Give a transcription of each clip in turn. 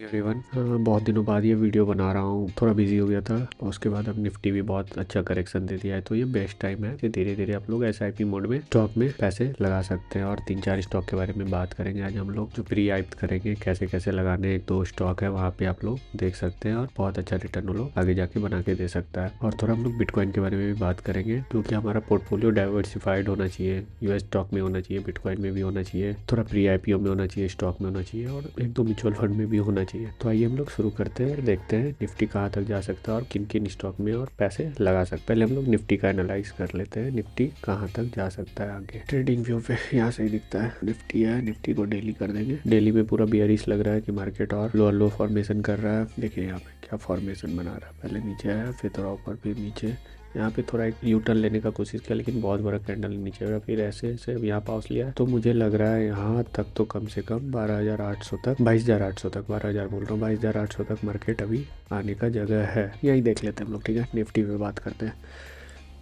Everyone, बहुत दिनों बाद ये वीडियो बना रहा हूँ। थोड़ा बिजी हो गया था और उसके बाद अब निफ्टी भी बहुत अच्छा करेक्शन दे दिया है, तो ये बेस्ट टाइम है कि धीरे धीरे आप लोग SIP मोड में स्टॉक में पैसे लगा सकते हैं। और 3-4 स्टॉक के बारे में बात करेंगे आज हम लोग, जो प्री आइप करेंगे कैसे कैसे लगाने। 1-2 स्टॉक है वहाँ पे आप लोग देख सकते हैं और बहुत अच्छा रिटर्न वो लोग आगे जाके बना के दे सकता है। और थोड़ा हम लोग बिटकॉइन के बारे में भी बात करेंगे, क्योंकि हमारा पोर्टफोलियो डाइवर्सिफाइड होना चाहिए। US स्टॉक में होना चाहिए, बिटकॉइन में भी होना चाहिए, थोड़ा प्री IPO में होना चाहिए, स्टॉक में होना चाहिए और 1-2 म्यूचुअल फंड में भी होना चाहिए। तो आइए हम लोग शुरू करते हैं और देखते हैं निफ्टी कहाँ तक जा सकता है और किन किन स्टॉक में और पैसे लगा सकते हैं। पहले हम लोग निफ्टी का एनालाइज कर लेते हैं, निफ्टी कहाँ तक जा सकता है आगे। ट्रेडिंग व्यू पे यहाँ से ही दिखता है निफ्टी है। निफ्टी को डेली कर देंगे। डेली में पूरा बियरिश लग रहा है कि मार्केट और लोअर लो फॉर्मेशन कर रहा है। देखिए यहाँ पे क्या फॉर्मेशन बना रहा है, पहले नीचे आया, फिर थोड़ा ऊपर, फिर नीचे। यहाँ पे थोड़ा एक यूटर्न लेने का कोशिश किया, लेकिन बहुत बड़ा कैंडल नीचे आया, फिर ऐसे ऐसे यहाँ पास लिया। तो मुझे लग रहा है यहाँ तक तो कम से कम 12,800 तक, 22,800 तक, 12,000 बोल रहा हूँ, 22,800 तक मार्केट अभी आने का जगह है। यही देख लेते हैं हम लोग, ठीक है। निफ्टी पे बात करते हैं।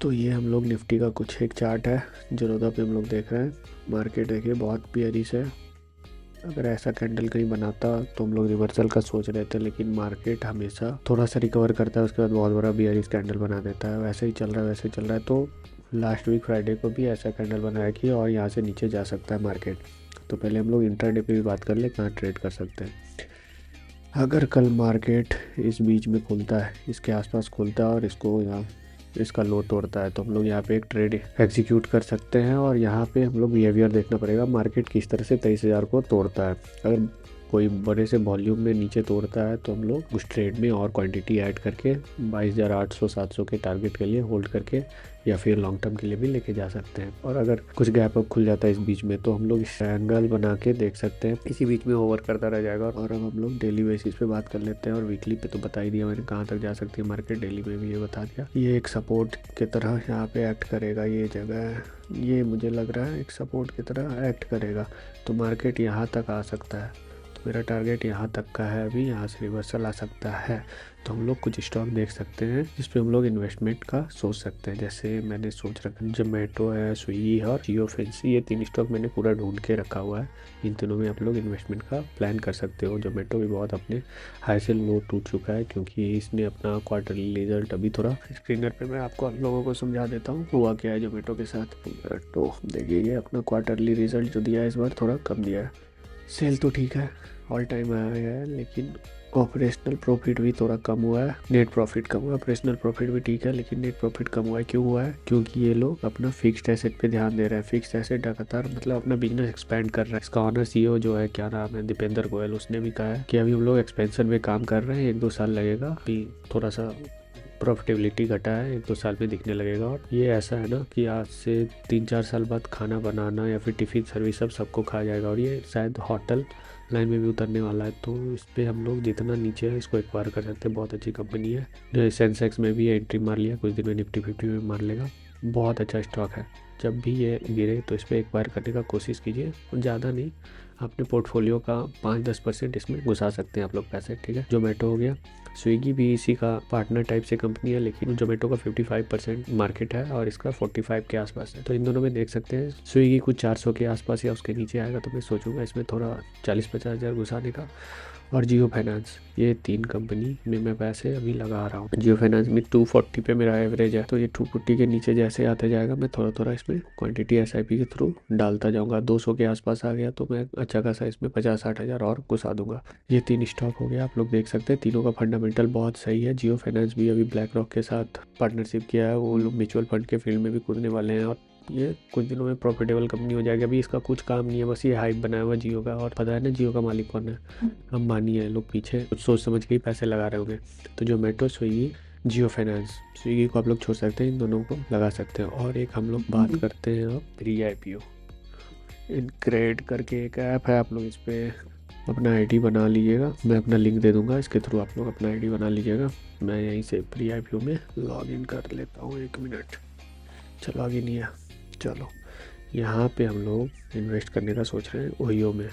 तो ये हम लोग निफ्टी का कुछ एक चार्ट है, जरोदा पे हम लोग देख रहे हैं। मार्केट देखिए बहुत बेयरिश है। अगर ऐसा कैंडल कहीं बनाता तो हम लोग रिवर्सल का सोच रहे थे, लेकिन मार्केट हमेशा थोड़ा सा रिकवर करता है, उसके बाद बहुत बड़ा बियरिश कैंडल बना देता है। वैसे ही चल रहा है, वैसे ही चल रहा है। तो लास्ट वीक फ्राइडे को भी ऐसा कैंडल बनाया कि और यहाँ से नीचे जा सकता है मार्केट। तो पहले हम लोग इंट्राडे पे भी बात कर ले, कहाँ ट्रेड कर सकते हैं। अगर कल मार्केट इस बीच में खुलता है, इसके आसपास खुलता है और इसको यहाँ इसका लो तोड़ता है, तो हम लोग यहाँ पे एक ट्रेड एग्जीक्यूट कर सकते हैं। और यहाँ पे हम लोग बिहेवियर देखना पड़ेगा, मार्केट किस तरह से 23,000 को तोड़ता है। अगर कोई बड़े से वॉल्यूम में नीचे तोड़ता है तो हम लोग उस ट्रेड में और क्वांटिटी ऐड करके 22,800-700 के टारगेट के लिए होल्ड करके या फिर लॉन्ग टर्म के लिए भी लेके जा सकते हैं। और अगर कुछ गैप अप खुल जाता है इस बीच में, तो हम लोग इस ट्रायंगल बना के देख सकते हैं, इसी बीच में ओवर करता रह जाएगा। और अब हम लोग डेली बेसिस पे बात कर लेते हैं, और वीकली पे तो बता ही दिया मैंने कहाँ तक जा सकती है मार्केट। डेली में भी ये बता दिया। ये एक सपोर्ट की तरह यहाँ पे एक्ट करेगा, ये जगह, ये मुझे लग रहा है एक सपोर्ट की तरह एक्ट करेगा। तो मार्केट यहाँ तक आ सकता है। मेरा टारगेट यहाँ तक का है, अभी यहाँ से रिवर्सल आ सकता है। तो हम लोग कुछ स्टॉक देख सकते हैं जिस पे हम लोग इन्वेस्टमेंट का सोच सकते हैं। जैसे मैंने सोच रखा, जोमेटो है, स्विगी है और जियो फैंसी, ये 3 स्टॉक मैंने पूरा ढूंढ के रखा हुआ है। इन तीनों में आप लोग इन्वेस्टमेंट का प्लान कर सकते हो। जोमेटो भी बहुत अपने हाई से लो टूट चुका है, क्योंकि इसने अपना क्वार्टरली रिजल्ट अभी थोड़ा स्क्रीनर पे मैं आपको आप लोगों को समझा देता हूँ हुआ क्या है जोमेटो के साथ। तो देखिए ये अपना क्वार्टरली रिजल्ट जो दिया है इस बार थोड़ा कम दिया है। सेल तो ठीक है, ऑल टाइम आया है, लेकिन ऑपरेशनल प्रॉफिट भी थोड़ा कम हुआ है, नेट प्रॉफिट कम हुआ है। ऑपरेशनल प्रॉफिट भी ठीक है, लेकिन नेट प्रॉफिट कम हुआ है। क्यों हुआ है? क्योंकि ये लोग अपना फिक्स्ड एसेट पे ध्यान दे रहे हैं। फिक्स्ड एसेट लगातार मतलब अपना बिजनेस एक्सपेंड कर रहा है। इसका ऑनर CEO जो है, क्या नाम है, दीपेंद्र गोयल, उसने भी कहा है कि अभी हम लोग एक्सपेंशन में काम कर रहे हैं, 1-2 साल लगेगा, अभी थोड़ा सा प्रॉफिटेबिलिटी घटा है, 1-2 साल में दिखने लगेगा। और ये ऐसा है ना कि आज से 3-4 साल बाद खाना बनाना या फिर टिफ़िन सर्विस सब सबको खा जाएगा, और ये शायद होटल लाइन में भी उतरने वाला है। तो इस पर हम लोग जितना नीचे है इसको एक्वायर कर सकते हैं। बहुत अच्छी कंपनी है। सेंसेक्स में भी एंट्री मार लिया, कुछ दिन में निफ्टी 50 में मार लेगा। बहुत अच्छा स्टॉक है। जब भी ये गिरे तो इस पर एक्वायर करने का कोशिश कीजिए, और ज़्यादा नहीं, अपने पोर्टफोलियो का 5-10% इसमें घुसा सकते हैं आप लोग पैसे, ठीक है। जोमेटो हो गया, स्विगी भी इसी का पार्टनर टाइप से कंपनी है, लेकिन जोमेटो का 55% मार्केट है और इसका 45 के आसपास है। तो इन दोनों में देख सकते हैं स्विगी कुछ 400 के आसपास या उसके नीचे आएगा, तो मैं सोचूंगा इसमें थोड़ा 40-50 हज़ार घुसाने का। और जियो फाइनेंस, ये 3 कंपनी में मैं पैसे अभी लगा रहा हूँ। जियो फाइनेंस में 240 पे मेरा एवरेज है, तो ये 240 के नीचे जैसे आते जाएगा मैं थोड़ा थोड़ा इसमें क्वांटिटी SIP के थ्रू डालता जाऊँगा। 200 के आसपास आ गया तो मैं अच्छा खासा इसमें 50-60 हज़ार और घुसा दूंगा। ये 3 स्टॉक हो गया, आप लोग देख सकते हैं। तीनों का फंडामेंटल बहुत सही है। जियो फाइनेंस भी अभी ब्लैक रॉक के साथ पार्टनरशिप किया है, वो लोग म्यूचुअल फंड के फील्ड में भी कूदने वाले हैं, और ये कुछ दिनों में प्रॉफिटेबल कंपनी हो जाएगी। अभी इसका कुछ काम नहीं है, बस ये हाइप बनाया हुआ जियो का। और पता है ना जियो का मालिक कौन है? अंबानी है। लोग पीछे कुछ सोच समझ के ही पैसे लगा रहे होंगे। तो जोमेटो, स्विगी, जियो फाइनेंस, स्विगी को आप लोग छोड़ सकते हैं, इन दोनों को लगा सकते हैं। और एक हम लोग बात करते हैं अब प्री IPO। इनक्रेड करके एक ऐप है, आप लोग इस पर अपना ID बना लीजिएगा। मैं अपना लिंक दे दूंगा, इसके थ्रू आप लोग अपना ID बना लीजिएगा। मैं यहीं से प्री IPO में लॉग इन कर लेता हूँ, 1 मिनट। चलो लॉग इन है। चलो यहाँ पे हम लोग इन्वेस्ट करने का सोच रहे हैं ओयो में,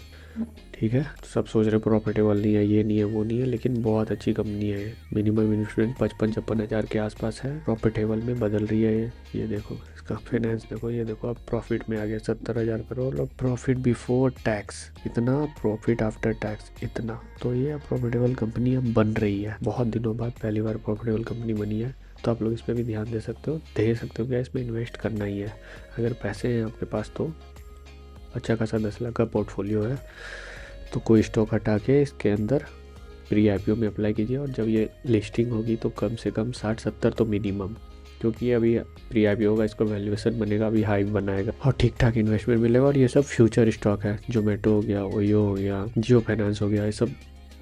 ठीक है। सब सोच रहे प्रॉफिटेबल नहीं है, ये नहीं है, वो नहीं है, लेकिन बहुत अच्छी कंपनी है। मिनिमम इन्वेस्टमेंट 55-56 हज़ार के आसपास है, प्रॉफिटेबल में बदल रही है ये देखो इसका फाइनेंस देखो, ये देखो अब प्रॉफिट में आ गया 70,000 करोड़ और प्रॉफिट बिफोर टैक्स इतना, प्रॉफिट आफ्टर टैक्स इतना। तो ये प्रॉफिटेबल कंपनी अब बन रही है, बहुत दिनों बाद पहली बार प्रॉफिटेबल कंपनी बनी है। तो आप लोग इस पर भी ध्यान दे सकते हो क्या इसमें इन्वेस्ट करना ही है। अगर पैसे हैं आपके पास तो अच्छा खासा 10 लाख का पोर्टफोलियो है तो कोई स्टॉक हटा के इसके अंदर प्री IPO में अप्लाई कीजिए, और जब ये लिस्टिंग होगी तो कम से कम 60-70 तो मिनिमम, क्योंकि ये अभी प्री IPO होगा, इसको वैल्यूएशन बनेगा, अभी हाइप बनाएगा और ठीक ठाक इन्वेस्टमेंट मिलेगा। और ये सब फ्यूचर स्टॉक है, जोमेटो हो गया, ओयो हो गया, जियो फाइनेंस हो गया, ये सब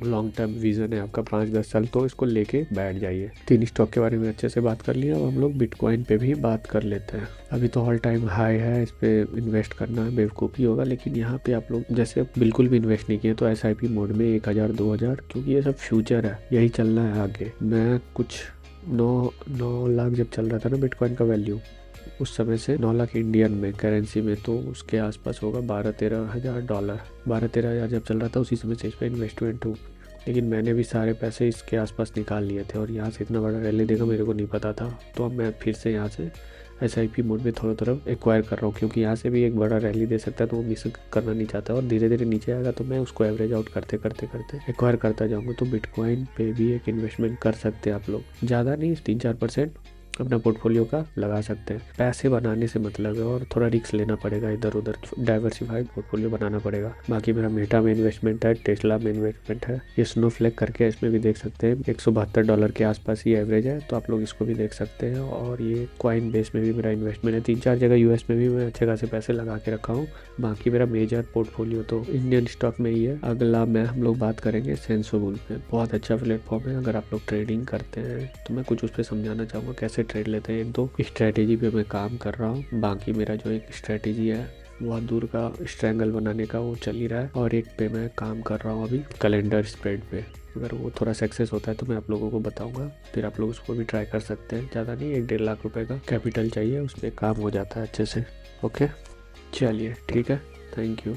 लॉन्ग टर्म विजन है आपका 5-10 साल, तो इसको लेके बैठ जाइए। 3 स्टॉक के बारे में अच्छे से बात कर लिया, अब हम लोग बिटकॉइन पे भी बात कर लेते हैं। अभी तो ऑल टाइम हाई है, इस पे इन्वेस्ट करना बेवकूफ़ी होगा, लेकिन यहाँ पे आप लोग जैसे बिल्कुल भी इन्वेस्ट नहीं किए तो SIP मोड में 1,000-2,000, क्योंकि ये सब फ्यूचर है, यही चलना है आगे। मैं कुछ 9 लाख जब चल रहा था ना बिटकॉइन का वैल्यू, उस समय से 9 लाख इंडियन में करेंसी में, तो उसके आसपास होगा 12-13 हज़ार डॉलर। 12-13 हज़ार जब चल रहा था उसी समय से इस पर इन्वेस्टमेंट हूँ, लेकिन मैंने भी सारे पैसे इसके आसपास निकाल लिए थे और यहाँ से इतना बड़ा रैली देगा मेरे को नहीं पता था। तो अब मैं फिर से यहाँ से SIP मोड में थोड़ा थोड़ा एक्वायर कर रहा हूँ, क्योंकि यहाँ से भी एक बड़ा रैली दे सकता है, तो वो मिस करना नहीं चाहता और धीरे धीरे नीचे आएगा तो मैं उसको एवरेज आउट करते करते करते एक्वायर करता जाऊँगा। तो बिटकॉइन पे भी एक इन्वेस्टमेंट कर सकते हैं आप लोग, ज़्यादा नहीं, 3-4% अपना पोर्टफोलियो का लगा सकते हैं। पैसे बनाने से मतलब है और थोड़ा रिस्क लेना पड़ेगा, इधर उधर डाइवर्सिफाइड पोर्टफोलियो बनाना पड़ेगा। बाकी मेरा मेटा में इन्वेस्टमेंट है, टेस्ला में इन्वेस्टमेंट है, ये स्नोफ्लेक करके इसमें भी देख सकते हैं, $172 के आसपास ही एवरेज है, तो आप लोग इसको भी देख सकते हैं। और ये कॉइन बेस में भी मेरा इन्वेस्टमेंट है, 3-4 जगह US में भी मैं अच्छे खासे पैसे लगा के रखा हूँ। बाकी मेरा मेजर पोर्टफोलियो तो इंडियन स्टॉक में ही है। अगला मैं हम लोग बात करेंगे सेंसोबुल पे, बहुत अच्छा प्लेटफॉर्म है। अगर आप लोग ट्रेडिंग करते हैं तो मैं कुछ उस पर समझाना चाहूँगा कैसे ट्रेड लेते हैं। 1-2 स्ट्रैटेजी पे मैं काम कर रहा हूँ, बाकी मेरा जो एक स्ट्रैटेजी है बहुत दूर का स्ट्रैंगल बनाने का वो चल ही रहा है, और एक पे मैं काम कर रहा हूँ अभी कैलेंडर स्प्रेड पे। अगर वो थोड़ा सक्सेस होता है तो मैं आप लोगों को बताऊंगा, फिर आप लोग उसको भी ट्राई कर सकते हैं। ज़्यादा नहीं, 1-1.5 लाख रुपए का कैपिटल चाहिए, उस पर काम हो जाता है अच्छे से। ओके, चलिए ठीक है, थैंक यू।